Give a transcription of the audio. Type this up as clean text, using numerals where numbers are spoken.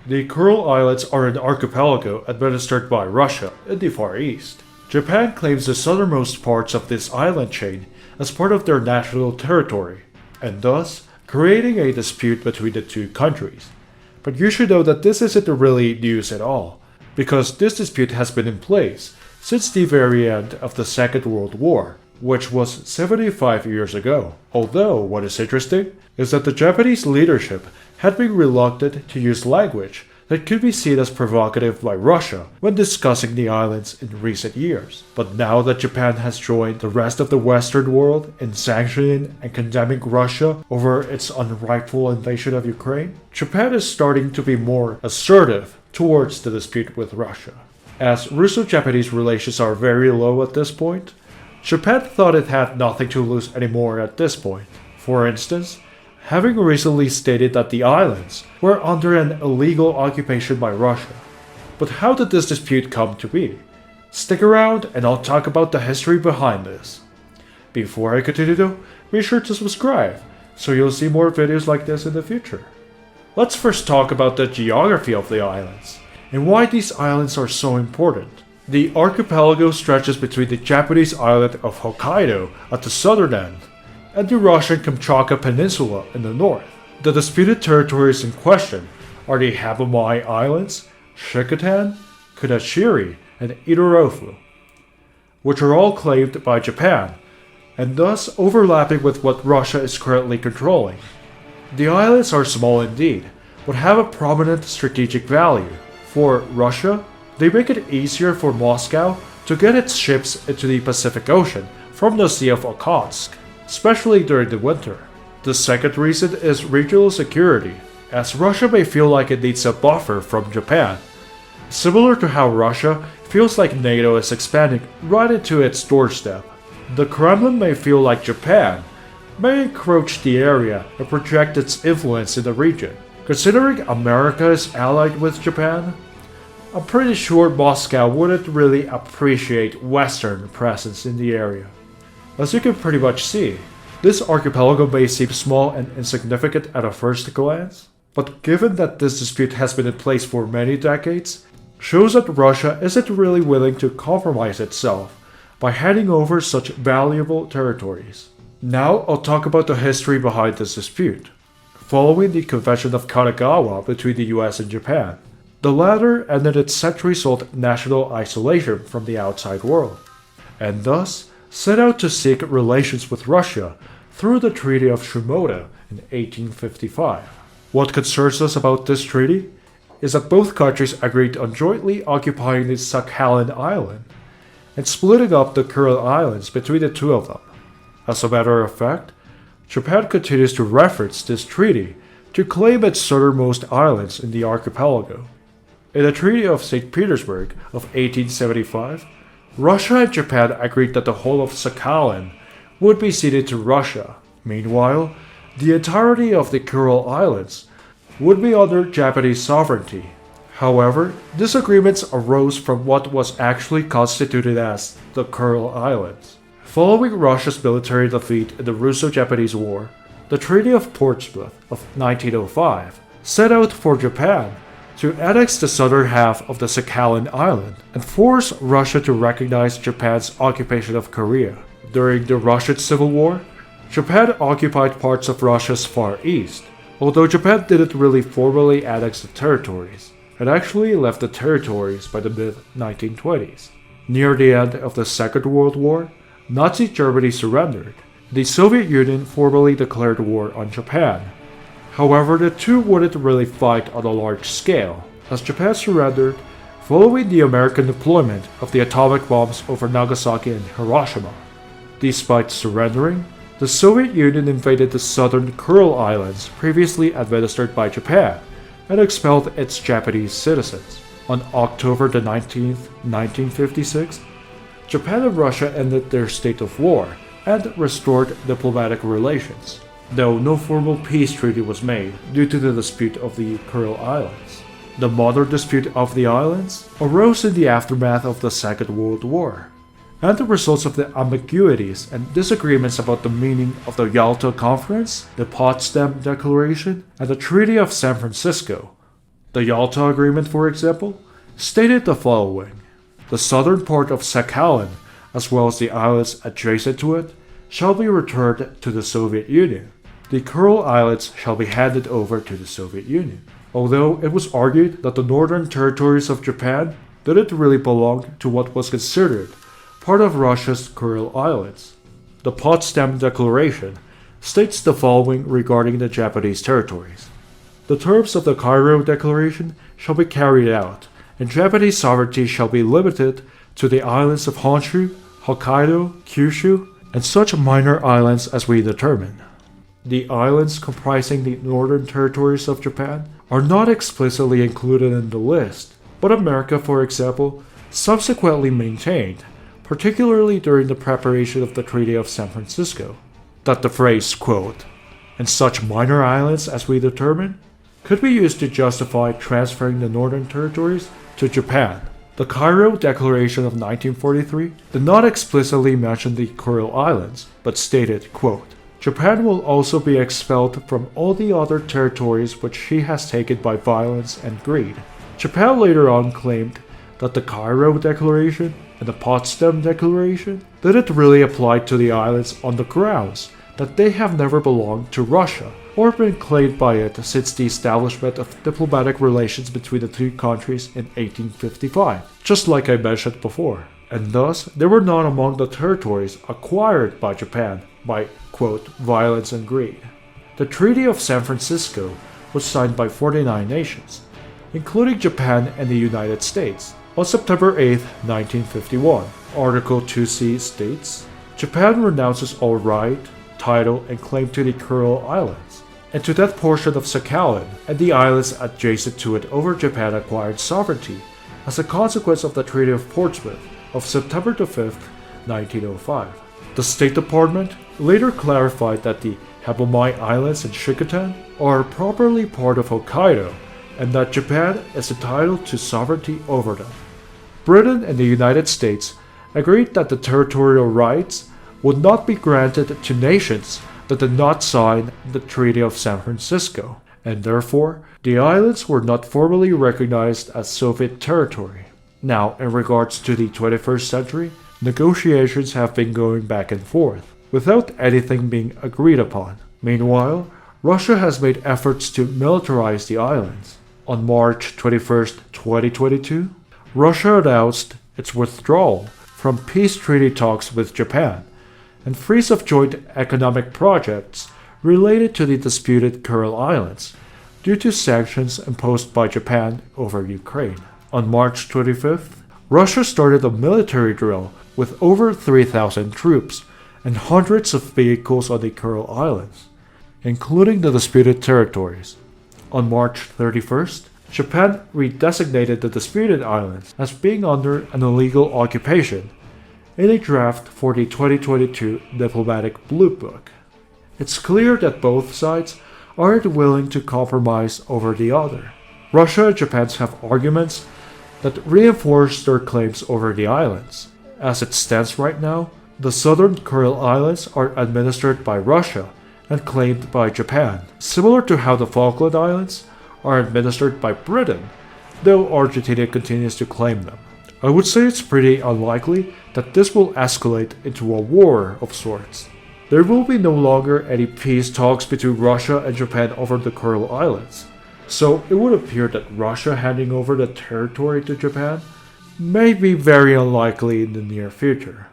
The Kuril Islands are an archipelago administered by Russia in the Far East. Japan claims the southernmost parts of this island chain as part of their national territory, and thus creating a dispute between the two countries. But you should know that this isn't really news at all, because this dispute has been in place since the very end of the Second World War, which was 75 years ago. Although, what is interesting is that the Japanese leadership had been reluctant to use language that could be seen as provocative by Russia when discussing the islands in recent years. But now that Japan has joined the rest of the Western world in sanctioning and condemning Russia over its unrightful invasion of Ukraine, Japan is starting to be more assertive towards the dispute with Russia. As Russo-Japanese relations are very low at this point, Japan thought it had nothing to lose anymore at this point. For instance, having recently stated that the islands were under an illegal occupation by Russia. But how did this dispute come to be? Stick around and I'll talk about the history behind this. Before I continue though, be sure to subscribe so you'll see more videos like this in the future. Let's first talk about the geography of the islands and why these islands are so important. The archipelago stretches between the Japanese island of Hokkaido at the southern end and the Russian Kamchatka Peninsula in the north. The disputed territories in question are the Habamai Islands, Shikotan, Kunashiri, and Itorofu, which are all claimed by Japan, and thus overlapping with what Russia is currently controlling. The islands are small indeed, but have a prominent strategic value. For Russia, they make it easier for Moscow to get its ships into the Pacific Ocean from the Sea of Okhotsk, especially during the winter. The second reason is regional security, as Russia may feel like it needs a buffer from Japan, similar to how Russia feels like NATO is expanding right into its doorstep. The Kremlin may feel like Japan may encroach the area and project its influence in the region. Considering America is allied with Japan, I'm pretty sure Moscow wouldn't really appreciate Western presence in the area. As you can pretty much see, this archipelago may seem small and insignificant at a first glance, but given that this dispute has been in place for many decades, shows that Russia isn't really willing to compromise itself by handing over such valuable territories. Now I'll talk about the history behind this dispute. Following the Convention of Kanagawa between the US and Japan, the latter ended its centuries-old national isolation from the outside world, and thus set out to seek relations with Russia through the Treaty of Shimoda in 1855. What concerns us about this treaty is that both countries agreed on jointly occupying the Sakhalin Island and splitting up the Kuril Islands between the two of them. As a matter of fact, Japan continues to reference this treaty to claim its southernmost islands in the archipelago. In the Treaty of St. Petersburg of 1875, Russia and Japan agreed that the whole of Sakhalin would be ceded to Russia. Meanwhile, the entirety of the Kuril Islands would be under Japanese sovereignty. However, disagreements arose from what was actually constituted as the Kuril Islands. Following Russia's military defeat in the Russo-Japanese War, the Treaty of Portsmouth of 1905 set out for Japan to annex the southern half of the Sakhalin Island and force Russia to recognize Japan's occupation of Korea. During the Russian Civil War, Japan occupied parts of Russia's Far East, although Japan didn't really formally annex the territories. It actually left the territories by the mid-1920s. Near the end of the Second World War, Nazi Germany surrendered. The Soviet Union formally declared war on Japan. However, the two wouldn't really fight on a large scale, as Japan surrendered following the American deployment of the atomic bombs over Nagasaki and Hiroshima. Despite surrendering, the Soviet Union invaded the southern Kuril Islands previously administered by Japan and expelled its Japanese citizens. On October 19, 1956, Japan and Russia ended their state of war and restored diplomatic relations, though no formal peace treaty was made due to the dispute of the Kuril Islands. The modern dispute of the islands arose in the aftermath of the Second World War, and the results of the ambiguities and disagreements about the meaning of the Yalta Conference, the Potsdam Declaration, and the Treaty of San Francisco. The Yalta Agreement, for example, stated the following: the southern part of Sakhalin, as well as the islands adjacent to it, shall be returned to the Soviet Union. The Kuril Islands shall be handed over to the Soviet Union. Although it was argued that the northern territories of Japan didn't really belong to what was considered part of Russia's Kuril Islands. The Potsdam Declaration states the following regarding the Japanese territories: the terms of the Corre Declaration shall be carried out, and Japanese sovereignty shall be limited to the islands of Honshu, Hokkaido, Kyushu, and such minor islands as we determine. The islands comprising the northern territories of Japan are not explicitly included in the list, but America, for example, subsequently maintained, particularly during the preparation of the Treaty of San Francisco, that the phrase, quote, "and such minor islands as we determine," could be used to justify transferring the northern territories to Japan. The Cairo Declaration of 1943 did not explicitly mention the Kuril Islands, but stated, quote, "Japan will also be expelled from all the other territories which she has taken by violence and greed." Japan later on claimed that the Cairo Declaration and the Potsdam Declaration didn't really apply to the islands on the grounds that they have never belonged to Russia or been claimed by it since the establishment of diplomatic relations between the two countries in 1855, just like I mentioned before, and thus they were not among the territories acquired by Japan by, quote, "violence and greed." The Treaty of San Francisco was signed by 49 nations, including Japan and the United States, on September 8, 1951. Article 2C states, "Japan renounces all right, title, and claim to the Kuril Islands, and to that portion of Sakhalin and the islands adjacent to it over Japan acquired sovereignty as a consequence of the Treaty of Portsmouth of September 5, 1905. The State Department later clarified that the Habomai Islands and Shikotan are properly part of Hokkaido and that Japan is entitled to sovereignty over them. Britain and the United States agreed that the territorial rights would not be granted to nations that did not sign the Treaty of San Francisco, and therefore the islands were not formally recognized as Soviet territory. Now, in regards to the 21st century, negotiations have been going back and forth, without anything being agreed upon. Meanwhile, Russia has made efforts to militarize the islands. On March 21, 2022, Russia announced its withdrawal from peace treaty talks with Japan and freeze of joint economic projects related to the disputed Kuril Islands due to sanctions imposed by Japan over Ukraine. On March 25th, Russia started a military drill with over 3,000 troops and hundreds of vehicles on the Kuril Islands, including the disputed territories. On March 31st, Japan redesignated the disputed islands as being under an illegal occupation in a draft for the 2022 Diplomatic Blue Book. It's clear that both sides aren't willing to compromise over the other. Russia and Japan have arguments that reinforce their claims over the islands. As it stands right now, the southern Kuril Islands are administered by Russia and claimed by Japan, similar to how the Falkland Islands are administered by Britain, though Argentina continues to claim them. I would say it's pretty unlikely that this will escalate into a war of sorts. There will be no longer any peace talks between Russia and Japan over the Kuril Islands, so it would appear that Russia handing over the territory to Japan may be very unlikely in the near future.